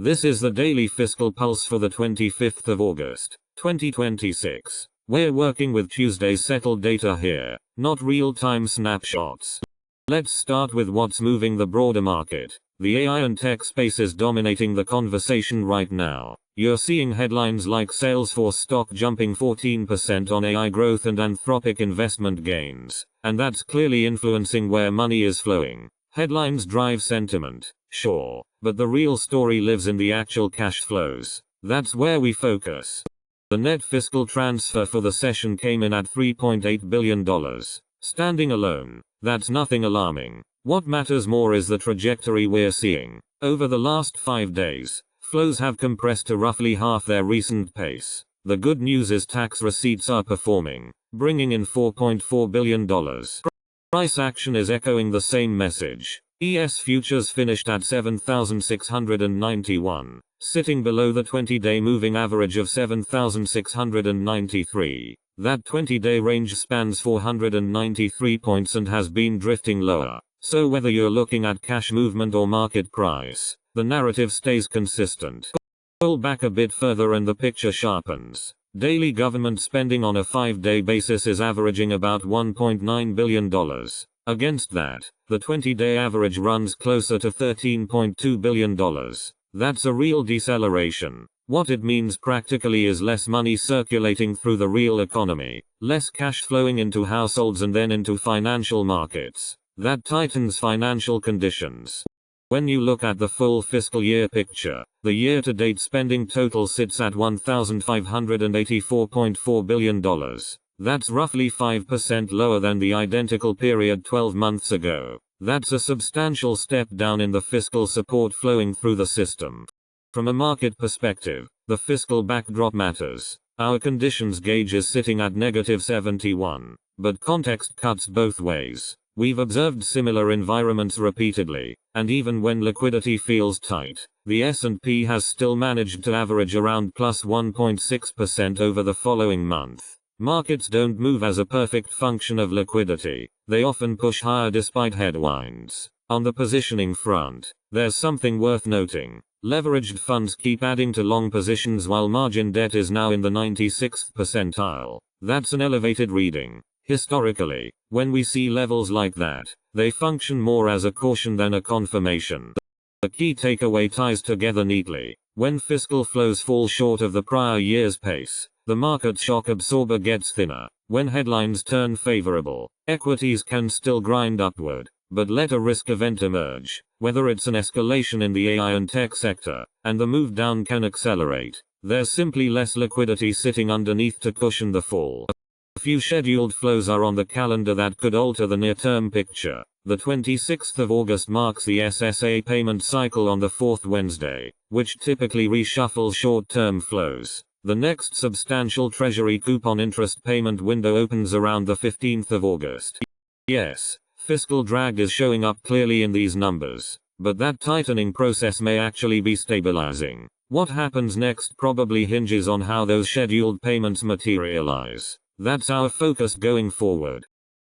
This is the daily fiscal pulse for the 25th of August, 2026. We're working with Tuesday's settled data here, not real-time snapshots. Let's start with what's moving the broader market. The AI and tech space is dominating the conversation right now. You're seeing headlines like Salesforce stock jumping 14% on AI growth and Anthropic investment gains, and that's clearly influencing where money is flowing. Headlines drive sentiment, sure, but the real story lives in the actual cash flows. That's where we focus. The net fiscal transfer for the session came in at $3.8 billion. Standing alone, that's nothing alarming. What matters more is the trajectory we're seeing. Over the last 5 days, flows have compressed to roughly half their recent pace. The good news is tax receipts are performing, bringing in $4.4 billion. Price action is echoing the same message. ES futures finished at 7,691, sitting below the 20-day moving average of 7,693. That 20-day range spans 493 points and has been drifting lower. So whether you're looking at cash movement or market price, the narrative stays consistent. Pull back a bit further and the picture sharpens. Daily government spending on a 5-day basis is averaging about $1.9 billion. Against that, the 20-day average runs closer to $13.2 billion. That's a real deceleration. What it means practically is less money circulating through the real economy, less cash flowing into households and then into financial markets. That tightens financial conditions. When you look at the full fiscal year picture, the year-to-date spending total sits at $1,584.4 billion. That's roughly 5% lower than the identical period 12 months ago. That's a substantial step down in the fiscal support flowing through the system. From a market perspective, the fiscal backdrop matters. Our conditions gauge is sitting at -71, but context cuts both ways. We've observed similar environments repeatedly, and even when liquidity feels tight, the S&P has still managed to average around plus 1.6% over the following month. Markets don't move as a perfect function of liquidity. They often push higher despite headwinds. On the positioning front, there's something worth noting. Leveraged funds keep adding to long positions while margin debt is now in the 96th percentile. That's an elevated reading. Historically, when we see levels like that, they function more as a caution than a confirmation. The key takeaway ties together neatly. When fiscal flows fall short of the prior year's pace, the market shock absorber gets thinner. When headlines turn favorable, equities can still grind upward. But let a risk event emerge, whether it's an escalation in the AI and tech sector, and the move down can accelerate. There's simply less liquidity sitting underneath to cushion the fall. A few scheduled flows are on the calendar that could alter the near-term picture. The 26th of August marks the SSA payment cycle on the 4th Wednesday, which typically reshuffles short-term flows. The next substantial Treasury coupon interest payment window opens around the 15th of August. Yes, fiscal drag is showing up clearly in these numbers, but that tightening process may actually be stabilizing. What happens next probably hinges on how those scheduled payments materialize. That's our focus going forward.